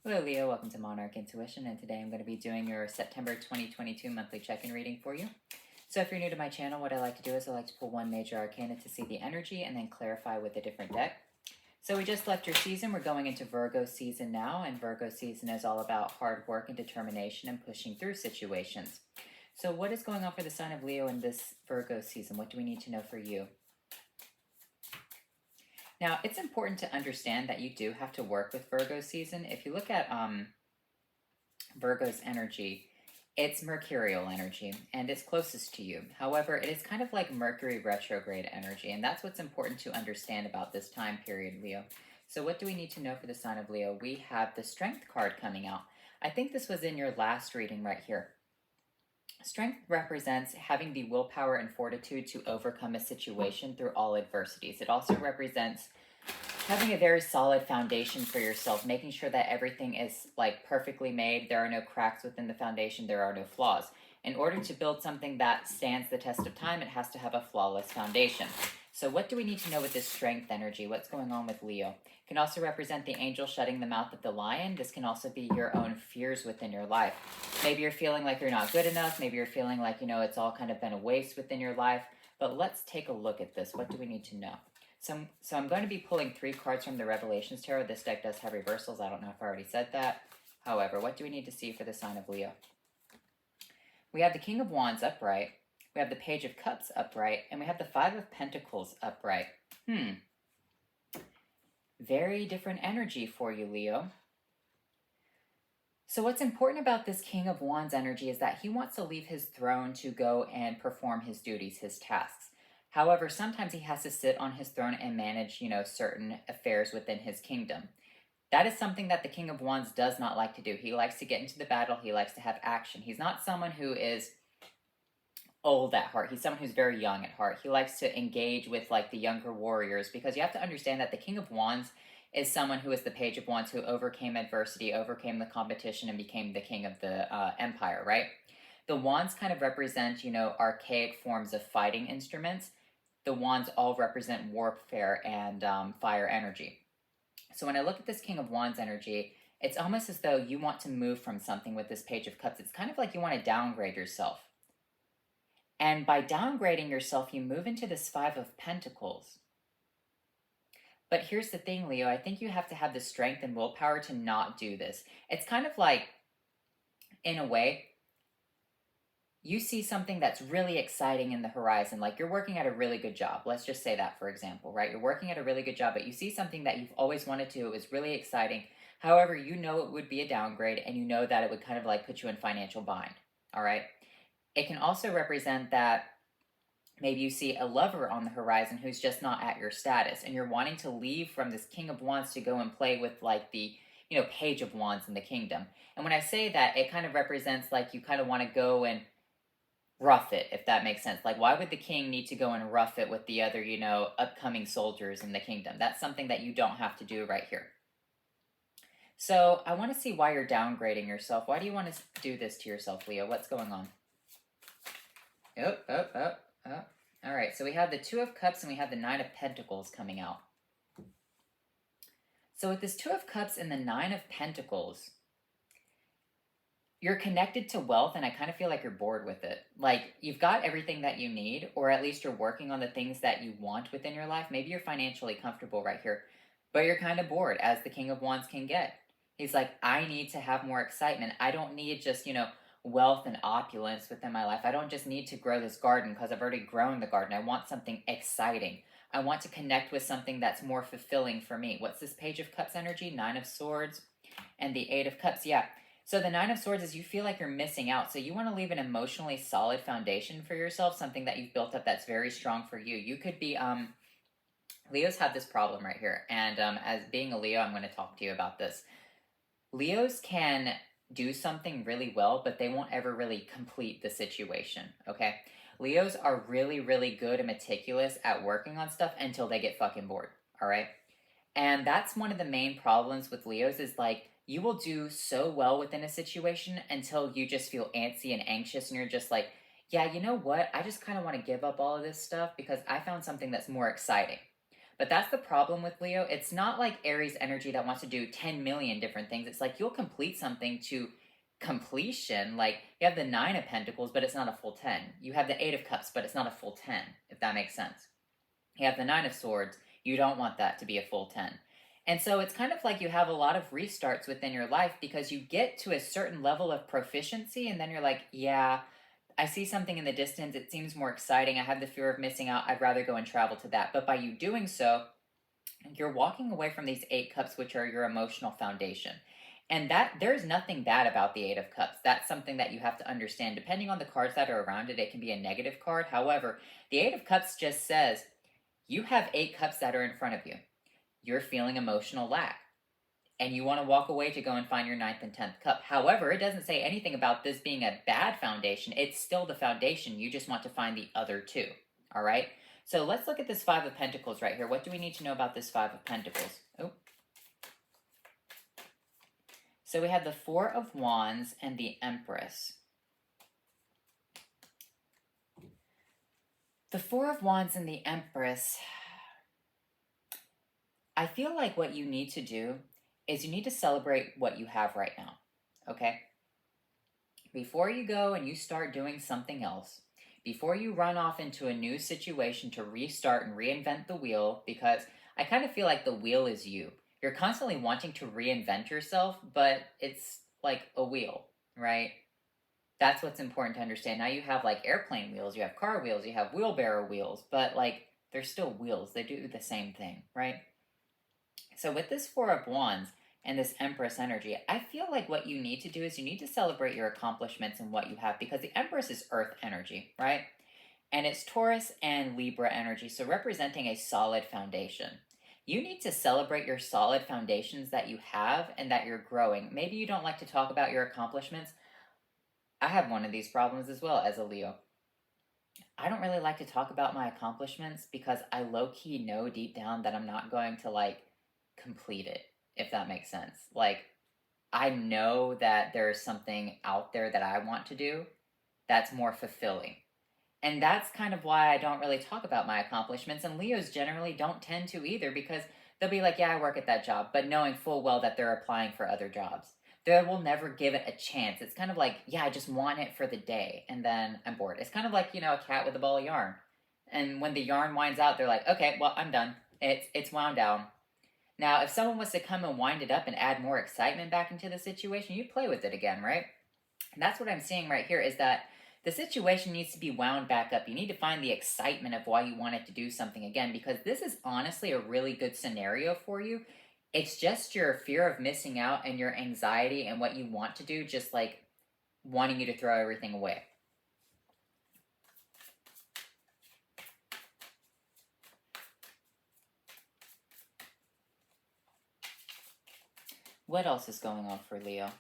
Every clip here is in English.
Hello Leo, welcome to Monarch Intuition, and today I'm going to be doing your September 2022 monthly check-in reading for you. So if you're new to my channel, what I like to do is I like to pull one major arcana to see the energy and then clarify with a different deck. So we just left your season, we're going into Virgo season now, and Virgo season is all about hard work and determination and pushing through situations. So what is going on for the sign of Leo in this Virgo season? What do we need to know for you? Now, it's important to understand that you do have to work with Virgo season. If you look at Virgo's energy, it's mercurial energy and it's closest to you. However, it is kind of like Mercury retrograde energy, and that's what's important to understand about this time period, Leo. So what do we need to know for the sign of Leo? We have the Strength card coming out. I think this was in your last reading right here. Strength represents having the willpower and fortitude to overcome a situation through all adversities. It also represents having a very solid foundation for yourself, making sure that everything is like perfectly made. There are no cracks within the foundation. There are no flaws. In order to build something that stands the test of time, it has to have a flawless foundation. So what do we need to know with this strength energy? What's going on with Leo? It can also represent the angel shutting the mouth of the lion. This can also be your own fears within your life. Maybe you're feeling like you're not good enough. Maybe you're feeling like, it's all kind of been a waste within your life. But let's take a look at this. What do we need to know? So I'm going to be pulling 3 cards from the Revelations Tarot. This deck does have reversals. I don't know if I already said that. However, what do we need to see for the sign of Leo? We have the King of Wands upright. We have the Page of Cups upright. And we have the Five of Pentacles upright. Very different energy for you, Leo. So what's important about this King of Wands energy is that he wants to leave his throne to go and perform his duties, his tasks. However, sometimes he has to sit on his throne and manage, certain affairs within his kingdom. That is something that the King of Wands does not like to do. He likes to get into the battle. He likes to have action. He's not someone who is old at heart. He's someone who's very young at heart. He likes to engage with like the younger warriors, because you have to understand that the King of Wands is someone who is the Page of Wands, who overcame adversity, overcame the competition, and became the king of the empire, right? The wands kind of represent, archaic forms of fighting instruments. The wands all represent warfare and fire energy. So when I look at this King of Wands energy, it's almost as though you want to move from something with this Page of Cups. It's kind of like you want to downgrade yourself. And by downgrading yourself, you move into this Five of Pentacles. But here's the thing, Leo. I think you have to have the strength and willpower to not do this. It's kind of like, in a way, you see something that's really exciting in the horizon, like you're working at a really good job. Let's just say that, for example, right? You're working at a really good job, but you see something that you've always wanted to. It was really exciting. However, you know it would be a downgrade, and you know that it would kind of like put you in financial bind, all right? It can also represent that maybe you see a lover on the horizon who's just not at your status, and you're wanting to leave from this King of Wands to go and play with like the, Page of Wands in the kingdom. And when I say that, it kind of represents like you kind of want to go and rough it, if that makes sense. Like, why would the king need to go and rough it with the other, upcoming soldiers in the kingdom? That's something that you don't have to do right here. So I want to see why you're downgrading yourself. Why do you want to do this to yourself, Leo? What's going on? All right, so we have the Two of Cups and we have the Nine of Pentacles coming out. So with this Two of Cups and the Nine of Pentacles, you're connected to wealth, and I kind of feel like you're bored with it. Like, you've got everything that you need, or at least you're working on the things that you want within your life. Maybe you're financially comfortable right here, but you're kind of bored, as the King of Wands can get. He's like, I need to have more excitement. I don't need just, wealth and opulence within my life. I don't just need to grow this garden because I've already grown the garden. I want something exciting. I want to connect with something that's more fulfilling for me. What's this Page of Cups energy? Nine of Swords and the Eight of Cups. Yeah. So the Nine of Swords is you feel like you're missing out. So you want to leave an emotionally solid foundation for yourself, something that you've built up that's very strong for you. You could be, Leos have this problem right here. And as being a Leo, I'm going to talk to you about this. Leos can do something really well, but they won't ever really complete the situation, okay? Leos are really, really good and meticulous at working on stuff until they get fucking bored, all right? And that's one of the main problems with Leos is like, you will do so well within a situation until you just feel antsy and anxious, and you're just like, yeah, you know what? I just kind of want to give up all of this stuff because I found something that's more exciting. But that's the problem with Leo. It's not like Aries energy that wants to do 10 million different things. It's like you'll complete something to completion. Like you have the 9 of Pentacles, but it's not a full 10. You have the 8 of Cups, but it's not a full 10, if that makes sense. You have the 9 of Swords. You don't want that to be a full 10. And so it's kind of like you have a lot of restarts within your life because you get to a certain level of proficiency and then you're like, yeah, I see something in the distance. It seems more exciting. I have the fear of missing out. I'd rather go and travel to that. But by you doing so, you're walking away from these 8 cups, which are your emotional foundation. And that there's nothing bad about the 8 of Cups. That's something that you have to understand. Depending on the cards that are around it, it can be a negative card. However, the 8 of Cups just says you have 8 cups that are in front of you. You're feeling emotional lack. And you want to walk away to go and find your 9th and 10th cup. However, it doesn't say anything about this being a bad foundation. It's still the foundation. You just want to find the other 2. All right? So let's look at this 5 of Pentacles right here. What do we need to know about this 5 of Pentacles? Oh. So we have the 4 of Wands and the Empress. The 4 of Wands and the Empress. I feel like what you need to do is you need to celebrate what you have right now, okay? Before you go and you start doing something else, before you run off into a new situation to restart and reinvent the wheel, because I kind of feel like the wheel is you. You're constantly wanting to reinvent yourself, but it's like a wheel, right? That's what's important to understand. Now you have like airplane wheels, you have car wheels, you have wheelbarrow wheels, but like they're still wheels. They do the same thing, right? So with this 4 of Wands and this Empress energy, I feel like what you need to do is you need to celebrate your accomplishments and what you have, because the Empress is Earth energy, right? And it's Taurus and Libra energy, so representing a solid foundation. You need to celebrate your solid foundations that you have and that you're growing. Maybe you don't like to talk about your accomplishments. I have one of these problems as well as a Leo. I don't really like to talk about my accomplishments because I low-key know deep down that I'm not going to like complete it, if that makes sense. Like, I know that there is something out there that I want to do that's more fulfilling. And that's kind of why I don't really talk about my accomplishments. And Leos generally don't tend to either, because they'll be like, yeah, I work at that job, but knowing full well that they're applying for other jobs. They will never give it a chance. It's kind of like, yeah, I just want it for the day, and then I'm bored. It's kind of like, a cat with a ball of yarn. And when the yarn winds out, they're like, okay, well, I'm done. It's wound down. Now, if someone was to come and wind it up and add more excitement back into the situation, you'd play with it again, right? And that's what I'm seeing right here, is that the situation needs to be wound back up. You need to find the excitement of why you want it to do something again, because this is honestly a really good scenario for you. It's just your fear of missing out and your anxiety and what you want to do, just like wanting you to throw everything away. What else is going on for Leo?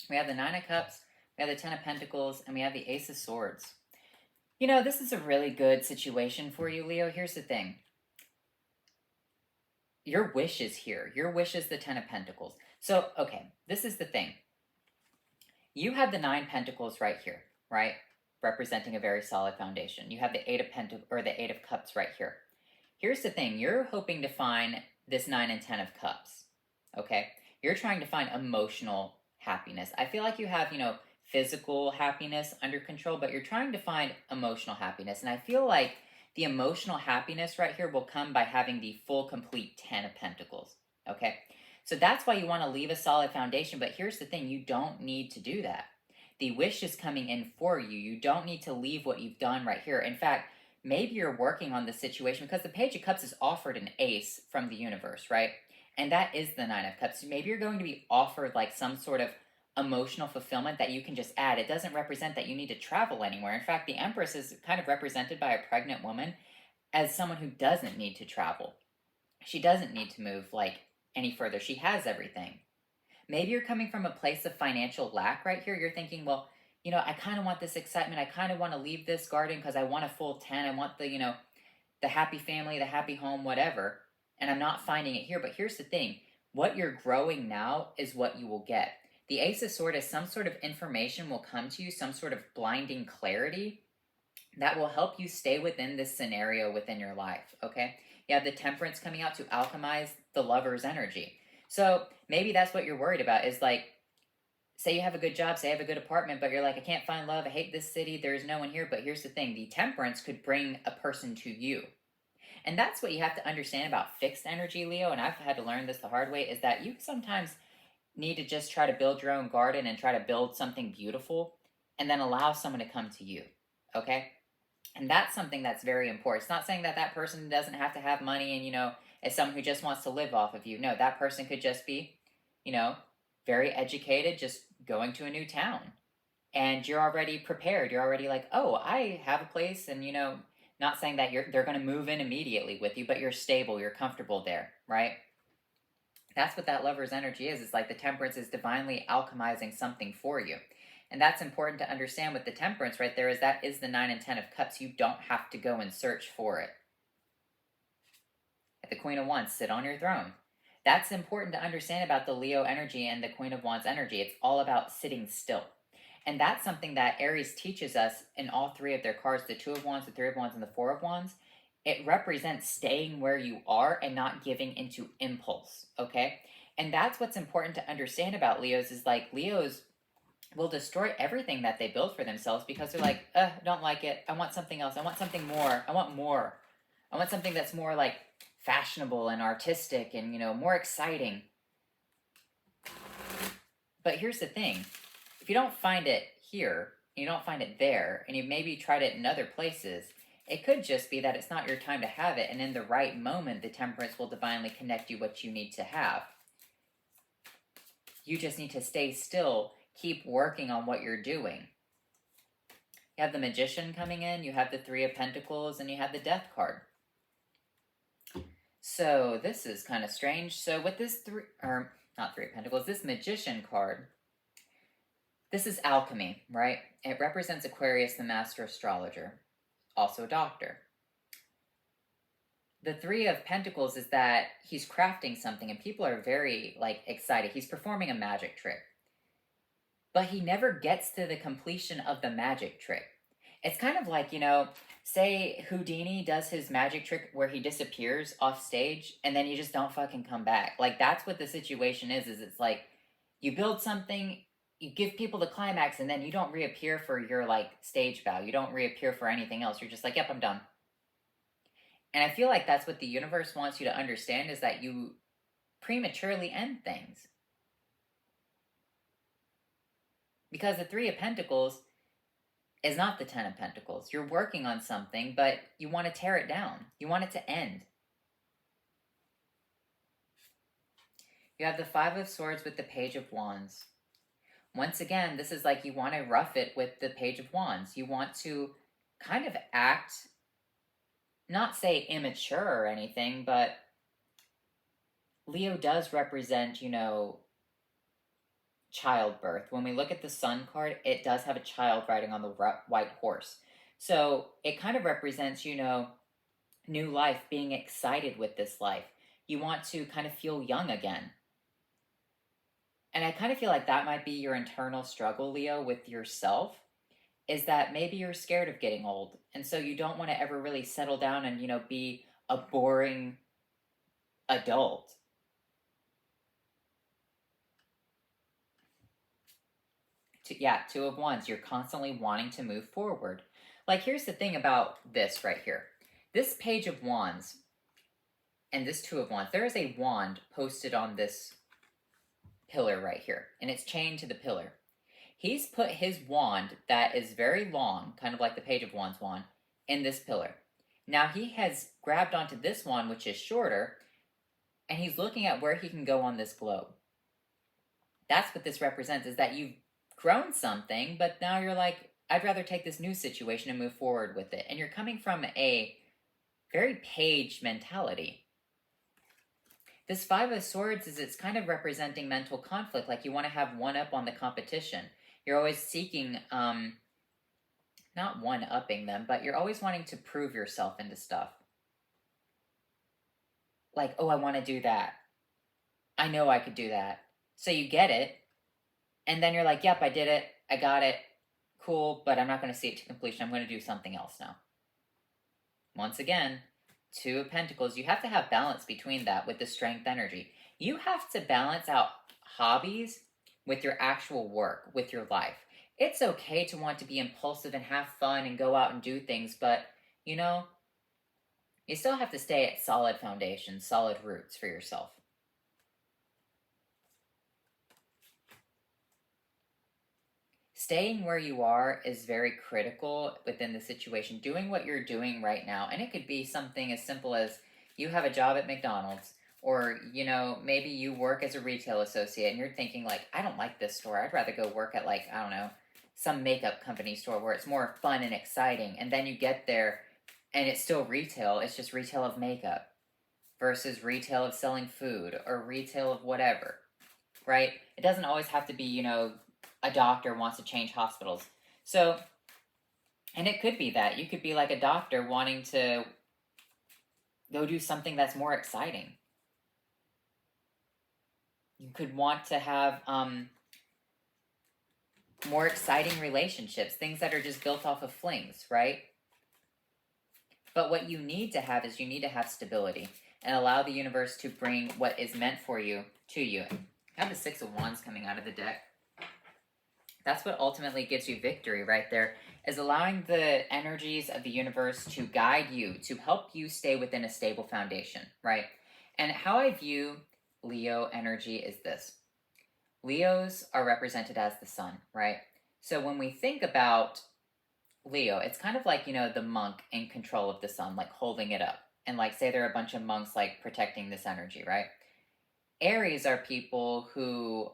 We have the 9 of Cups, we have the 10 of Pentacles, and we have the Ace of Swords. This is a really good situation for you, Leo. Here's the thing. Your wish is here. Your wish is the 10 of Pentacles. So, okay, this is the thing. You have the 9 Pentacles right here, right? Representing a very solid foundation. You have the 8 of or the 8 of Cups right here. Here's the thing. You're hoping to find this 9 and 10 of Cups, okay? You're trying to find emotional happiness. I feel like you have, physical happiness under control, but you're trying to find emotional happiness. And I feel like the emotional happiness right here will come by having the full, complete 10 of Pentacles, okay? So that's why you want to leave a solid foundation, but here's the thing. You don't need to do that. The wish is coming in for you. You don't need to leave what you've done right here. In fact, maybe you're working on the situation, because the Page of Cups is offered an ace from the universe, right? And that is the 9 of Cups. Maybe you're going to be offered like some sort of emotional fulfillment that you can just add. It doesn't represent that you need to travel anywhere. In fact, the Empress is kind of represented by a pregnant woman as someone who doesn't need to travel. She doesn't need to move like any further. She has everything. Maybe you're coming from a place of financial lack right here. You're thinking, well, I kind of want this excitement. I kind of want to leave this garden because I want a full 10. I want the, the happy family, the happy home, whatever. And I'm not finding it here. But here's the thing. What you're growing now is what you will get. The Ace of Swords is some sort of information will come to you, some sort of blinding clarity that will help you stay within this scenario within your life, okay? You have the Temperance coming out to alchemize the Lover's energy. So maybe that's what you're worried about is like, say you have a good job, say you have a good apartment, but you're like, I can't find love, I hate this city, there's no one here. But here's the thing, the Temperance could bring a person to you. And that's what you have to understand about fixed energy, Leo, and I've had to learn this the hard way, is that you sometimes need to just try to build your own garden and try to build something beautiful and then allow someone to come to you, okay? And that's something that's very important. It's not saying that that person doesn't have to have money and, is someone who just wants to live off of you. No, that person could just be, very educated, just going to a new town. And you're already prepared. You're already like, oh, I have a place. And, not saying that they're going to move in immediately with you, but you're stable, you're comfortable there, right? That's what that Lover's energy is. It's like the Temperance is divinely alchemizing something for you. And that's important to understand with the Temperance right there, is that is the 9 and 10 of Cups. You don't have to go and search for it. At the Queen of Wands, sit on your throne. That's important to understand about the Leo energy and the Queen of Wands energy. It's all about sitting still. And that's something that Aries teaches us in all three of their cards, the Two of Wands, the Three of Wands, and the Four of Wands. It represents staying where you are and not giving into impulse, okay? And that's what's important to understand about Leos, is like Leos will destroy everything that they build for themselves because they're like, don't like it. I want something else. I want something more. I want more. I want something that's more like fashionable and artistic and, more exciting. But here's the thing. If you don't find it here, you don't find it there, and you maybe tried it in other places, it could just be that it's not your time to have it, and in the right moment, the Temperance will divinely connect you what you need to have. You just need to stay still, keep working on what you're doing. You have the Magician coming in, you have the Three of Pentacles, and you have the Death card. So this is kind of strange. So with this Three of Pentacles, this Magician card, this is alchemy, right? It represents Aquarius, the master astrologer, also a doctor. The Three of Pentacles is that he's crafting something and people are very excited. He's performing a magic trick. But he never gets to the completion of the magic trick. It's kind of like, say Houdini does his magic trick where he disappears off stage and then you just don't fucking come back. Like, that's what the situation is it's like you build something, you give people the climax, and then you don't reappear for your stage bow. You don't reappear for anything else. You're just like, yep, I'm done. And I feel like that's what the universe wants you to understand, is that you prematurely end things. Because the Three of Pentacles is not the Ten of Pentacles. You're working on something, but you want to tear it down. You want it to end. You have the Five of Swords with the Page of Wands. Once again, this is like you want to rough it with the Page of Wands. You want to kind of act, not say immature or anything, but Leo does represent, childbirth. When we look at the Sun card, it does have a child riding on the white horse. So it kind of represents, new life, being excited with this life. You want to kind of feel young again. And I kind of feel like that might be your internal struggle, Leo, with yourself, is that maybe you're scared of getting old. And so you don't want to ever really settle down and, be a boring adult. Two of Wands. You're constantly wanting to move forward. Here's the thing about this right here. This Page of Wands and this Two of Wands, there is a wand posted on this pillar right here, and it's chained to the pillar. He's put his wand that is very long, kind of like the Page of Wands wand, in this pillar. Now he has grabbed onto this wand, which is shorter, and he's looking at where he can go on this globe. That's what this represents, is that you've grown something, but now you're like, I'd rather take this new situation and move forward with it. And you're coming from a very Page mentality. This Five of Swords it's kind of representing mental conflict. Like you want to have one up on the competition. You're always seeking, not one-upping them, but you're always wanting to prove yourself into stuff. Like, oh, I want to do that. I know I could do that. So you get it, and then you're like, yep, I did it. I got it. Cool, but I'm not going to see it to completion. I'm going to do something else now. Once again, Two of Pentacles, you have to have balance between that with the Strength energy. You have to balance out hobbies with your actual work, with your life. It's okay to want to be impulsive and have fun and go out and do things, but you know, you still have to stay at solid foundations, solid roots for yourself. Staying where you are is very critical within the situation. Doing what you're doing right now, and it could be something as simple as you have a job at McDonald's, or maybe you work as a retail associate and you're thinking like, I don't like this store. I'd rather go work at, like, I don't know, some makeup company store where it's more fun and exciting. And then you get there and it's still retail. It's just retail of makeup versus retail of selling food or retail of whatever, right? It doesn't always have to be, a doctor wants to change hospitals. So, and it could be that you could be like a doctor wanting to go do something that's more exciting. You could want to have more exciting relationships, things that are just built off of flings, right? But what you need to have is you need to have stability and allow the universe to bring what is meant for you to you. I have the Six of Wands coming out of the deck. That's what ultimately gives you victory right there, is allowing the energies of the universe to guide you, to help you stay within a stable foundation, right? And how I view Leo energy is this. Leos are represented as the sun, right? So when we think about Leo, it's kind of like, the monk in control of the sun, like holding it up. And like, say there are a bunch of monks like protecting this energy, right? Aries are people who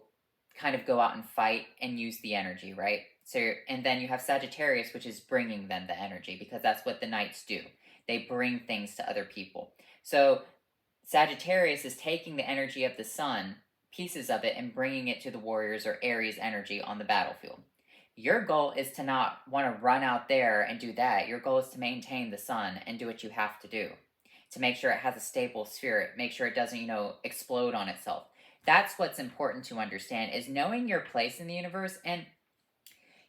kind of go out and fight and use the energy, right? So, and then you have Sagittarius, which is bringing them the energy, because that's what the knights do. They bring things to other people. So Sagittarius is taking the energy of the sun, pieces of it, and bringing it to the warriors or Aries energy on the battlefield. Your goal is to not want to run out there and do that. Your goal is to maintain the sun and do what you have to do to make sure it has a stable spirit, make sure it doesn't, explode on itself. That's what's important to understand, is knowing your place in the universe. And,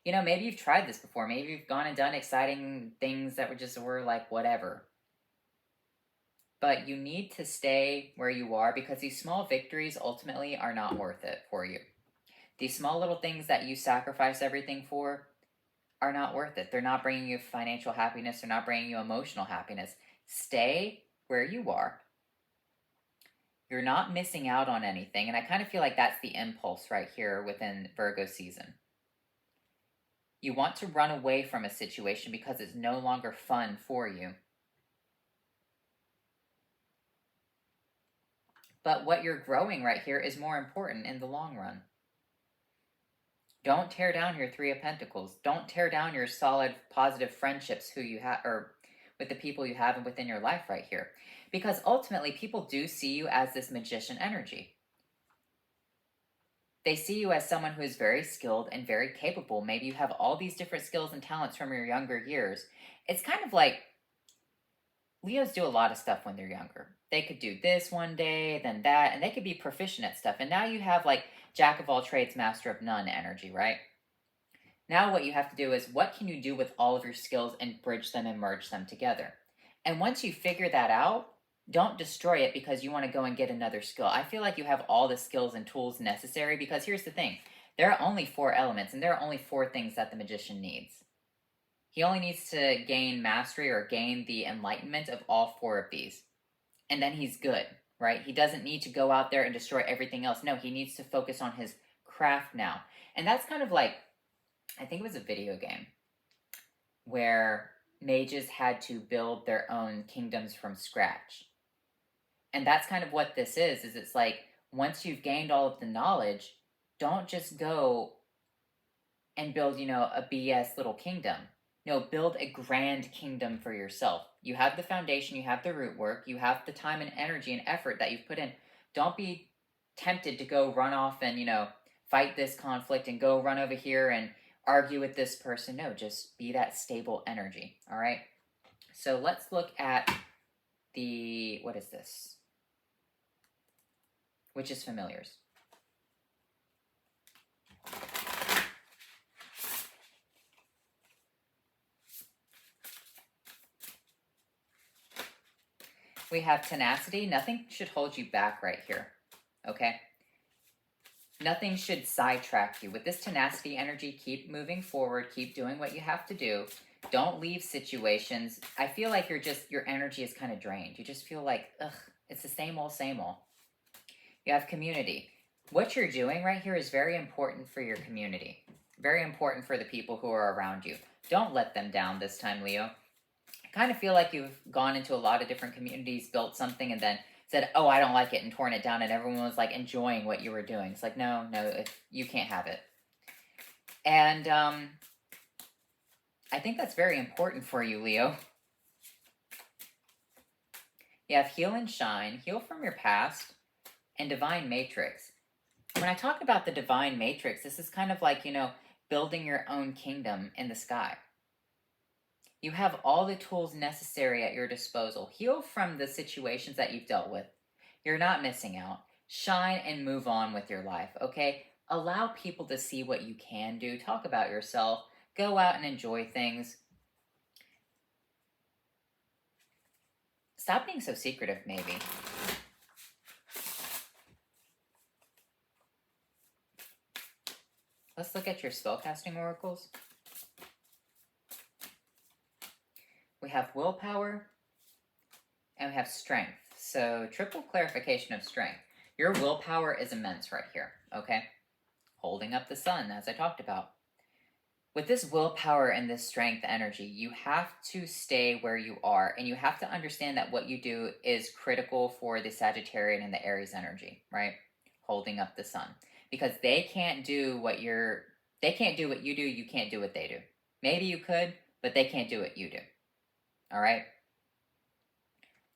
maybe you've tried this before. Maybe you've gone and done exciting things that were like whatever. But you need to stay where you are, because these small victories ultimately are not worth it for you. These small little things that you sacrifice everything for are not worth it. They're not bringing you financial happiness. They're not bringing you emotional happiness. Stay where you are. You're not missing out on anything. And I kind of feel like that's the impulse right here within Virgo season. You want to run away from a situation because it's no longer fun for you. But what you're growing right here is more important in the long run. Don't tear down your Three of Pentacles. Don't tear down your solid, positive friendships who you have, or with the people you have and within your life right here. Because ultimately, people do see you as this magician energy. They see you as someone who is very skilled and very capable. Maybe you have all these different skills and talents from your younger years. It's kind of like Leos do a lot of stuff when they're younger. They could do this one day, then that, and they could be proficient at stuff. And now you have like jack of all trades, master of none energy, right? Now what you have to do is, what can you do with all of your skills and bridge them and merge them together? And once you figure that out, don't destroy it because you want to go and get another skill. I feel like you have all the skills and tools necessary, because here's the thing. There are only 4 elements, and there are only 4 things that the magician needs. He only needs to gain mastery or gain the enlightenment of all 4 of these. And then he's good, right? He doesn't need to go out there and destroy everything else. No, he needs to focus on his craft now. And that's kind of like, I think it was a video game where mages had to build their own kingdoms from scratch. And that's kind of what this is it's like, once you've gained all of the knowledge, don't just go and build, a BS little kingdom. No, build a grand kingdom for yourself. You have the foundation, you have the root work, you have the time and energy and effort that you've put in. Don't be tempted to go run off and, fight this conflict and go run over here and argue with this person. No, just be that stable energy, all right? So let's look at what is this? Witches' Familiars. We have tenacity. Nothing should hold you back right here, okay? Nothing should sidetrack you. With this tenacity energy, keep moving forward. Keep doing what you have to do. Don't leave situations. I feel like your energy is kind of drained. You just feel like, ugh, it's the same old, same old. You have community. What you're doing right here is very important for your community. Very important for the people who are around you. Don't let them down this time, Leo. I kind of feel like you've gone into a lot of different communities, built something, and then said, oh, I don't like it, and torn it down, and everyone was like enjoying what you were doing. It's like, no, you can't have it. And I think that's very important for you, Leo. You have heal and shine, heal from your past, and divine matrix. When I talk about the divine matrix, this is kind of like, building your own kingdom in the sky. You have all the tools necessary at your disposal. Heal from the situations that you've dealt with. You're not missing out. Shine and move on with your life, okay? Allow people to see what you can do. Talk about yourself. Go out and enjoy things. Stop being so secretive, maybe. Let's look at your spellcasting oracles. We have willpower, and we have strength. So triple clarification of strength. Your willpower is immense right here, okay? Holding up the sun, as I talked about. With this willpower and this strength energy, you have to stay where you are, and you have to understand that what you do is critical for the Sagittarian and the Aries energy, right? Holding up the sun. Because they can't do what you do, you can't do what they do. Maybe you could, but they can't do what you do. All right?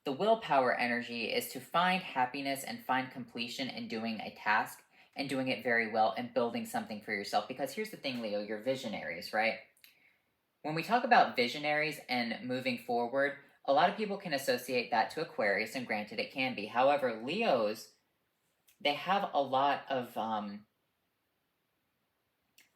The willpower energy is to find happiness and find completion in doing a task and doing it very well and building something for yourself. Because here's the thing, Leo, you're visionaries, right? When we talk about visionaries and moving forward, a lot of people can associate that to Aquarius, and granted it can be. However, Leos, they have a lot of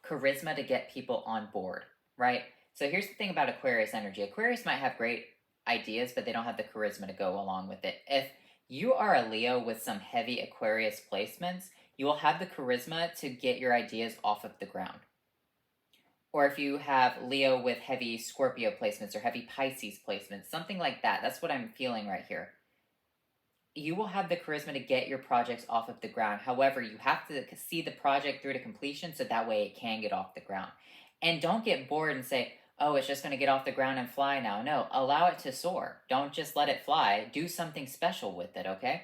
charisma to get people on board, right? So here's the thing about Aquarius energy. Aquarius might have great ideas, but they don't have the charisma to go along with it. If you are a Leo with some heavy Aquarius placements, you will have the charisma to get your ideas off of the ground. Or if you have Leo with heavy Scorpio placements or heavy Pisces placements, something like that. That's what I'm feeling right here. You will have the charisma to get your projects off of the ground. However, you have to see the project through to completion so that way it can get off the ground. And don't get bored and say, oh, it's just going to get off the ground and fly now. No, allow it to soar. Don't just let it fly. Do something special with it, okay?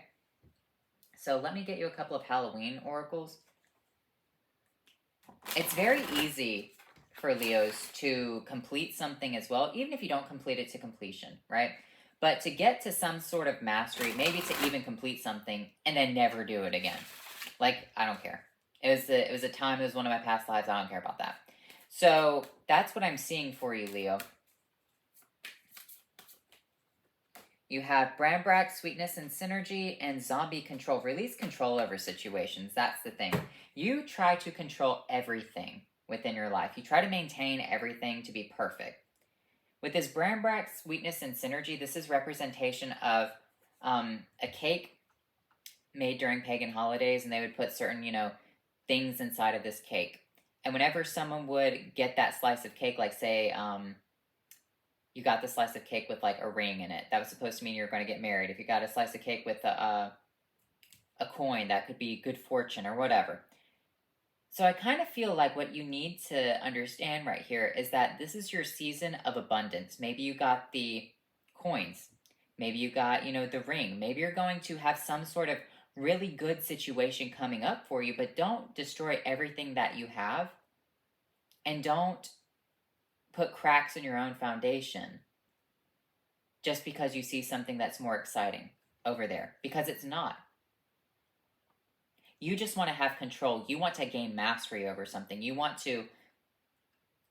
So let me get you a couple of Halloween oracles. It's very easy for Leos to complete something as well, even if you don't complete it to completion, right? But to get to some sort of mastery, maybe to even complete something and then never do it again. Like, I don't care. It was a time, it was one of my past lives, I don't care about that. So that's what I'm seeing for you, Leo. You have Brambrack, Sweetness and Synergy, and Zombie Control. Release control over situations. That's the thing. You try to control everything within your life. You try to maintain everything to be perfect. With this Brambrack, Sweetness and Synergy, this is representation of a cake made during pagan holidays, and they would put certain, things inside of this cake. And whenever someone would get that slice of cake, like say, you got the slice of cake with like a ring in it, that was supposed to mean you're going to get married. If you got a slice of cake with a coin, that could be good fortune or whatever. So I kind of feel like what you need to understand right here is that this is your season of abundance. Maybe you got the coins. Maybe you got, the ring. Maybe you're going to have some sort of really good situation coming up for you, but don't destroy everything that you have. And don't put cracks in your own foundation just because you see something that's more exciting over there, because it's not. You just want to have control. You want to gain mastery over something. You want to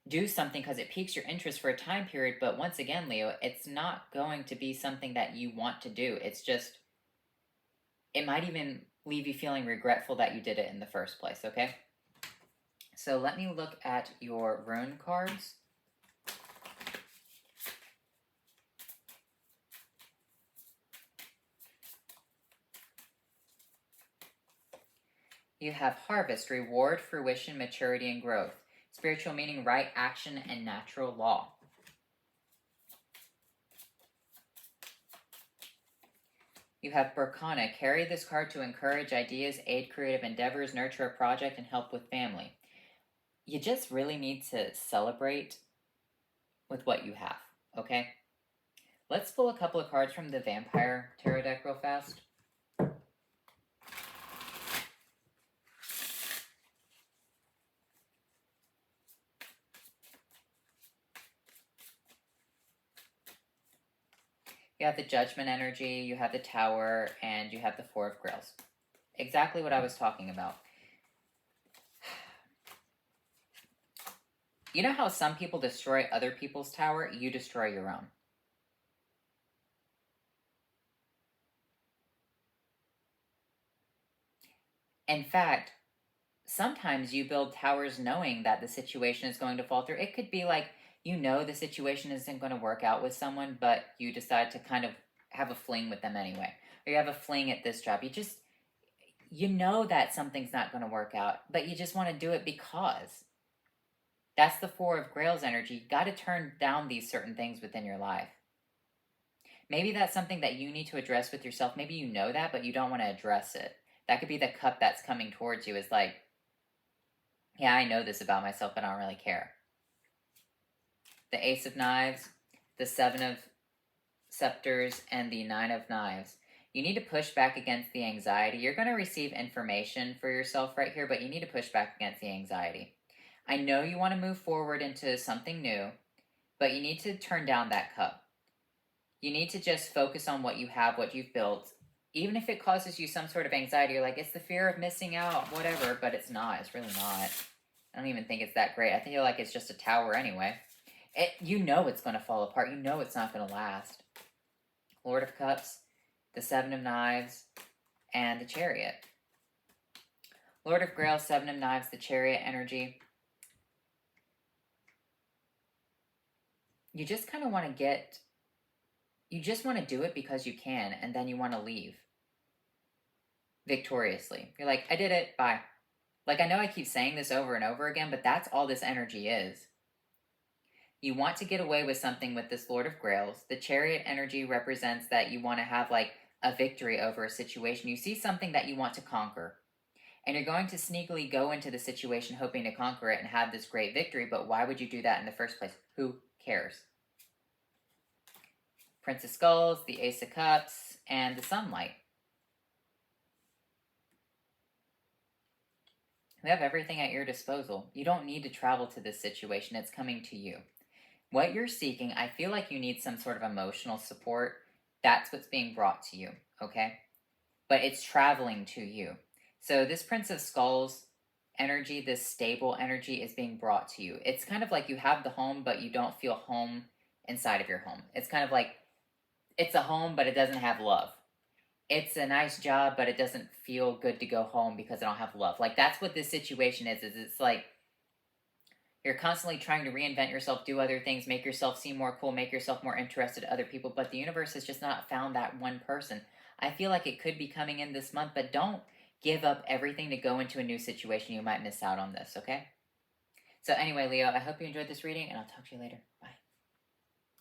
do something because it piques your interest for a time period, but once again, Leo, it's not going to be something that you want to do. It's just, it might even leave you feeling regretful that you did it in the first place, okay? So let me look at your rune cards. You have harvest, reward, fruition, maturity, and growth. Spiritual meaning, right action, and natural law. You have Berkana. Carry this card to encourage ideas, aid creative endeavors, nurture a project, and help with family. You just really need to celebrate with what you have, okay? Let's pull a couple of cards from the Vampire Tarot deck real fast. You have the Judgment energy, you have the Tower, and you have the Four of Grails. Exactly what I was talking about. You know how some people destroy other people's tower? You destroy your own. In fact, sometimes you build towers knowing that the situation is going to fall through. It could be like, you know, the situation isn't going to work out with someone, but you decide to kind of have a fling with them anyway. Or you have a fling at this job. You know that something's not going to work out, but you just want to do it because. That's the Four of Grails energy. You got to turn down these certain things within your life. Maybe that's something that you need to address with yourself. Maybe you know that, but you don't want to address it. That could be the cup that's coming towards you is like, yeah, I know this about myself, but I don't really care. The Ace of Knives, the Seven of Scepters, and the Nine of Knives. You need to push back against the anxiety. You're going to receive information for yourself right here, but you need to push back against the anxiety. I know you want to move forward into something new, but you need to turn down that cup. You need to just focus on what you have, what you've built. Even if it causes you some sort of anxiety, you're like, it's the fear of missing out, whatever, but it's not. It's really not. I don't even think it's that great. I feel like it's just a tower anyway. You know it's going to fall apart. You know it's not going to last. Lord of Cups, the Seven of Knives, and the Chariot. Lord of Grail, Seven of Knives, the Chariot energy. You just kind of want to you just want to do it because you can, and then you want to leave victoriously. You're like, I did it, bye. Like, I know I keep saying this over and over again, but that's all this energy is. You want to get away with something with this Lord of Grails. The Chariot energy represents that you want to have like a victory over a situation. You see something that you want to conquer, and you're going to sneakily go into the situation hoping to conquer it and have this great victory, but why would you do that in the first place? Who cares? Prince of Skulls, the Ace of Cups, and the Sunlight. We have everything at your disposal. You don't need to travel to this situation. It's coming to you. What you're seeking, I feel like you need some sort of emotional support. That's what's being brought to you, okay? But it's traveling to you. So this Prince of Skulls energy, this stable energy is being brought to you. It's kind of like you have the home, but you don't feel home inside of your home. It's kind of like it's a home, but it doesn't have love. It's a nice job, but it doesn't feel good to go home because I don't have love. Like, that's what this situation is it's like you're constantly trying to reinvent yourself, do other things, make yourself seem more cool, make yourself more interested to other people, but the universe has just not found that one person. I feel like it could be coming in this month, but don't give up everything to go into a new situation. You might miss out on this, okay? So anyway, Leo, I hope you enjoyed this reading, and I'll talk to you later. Bye.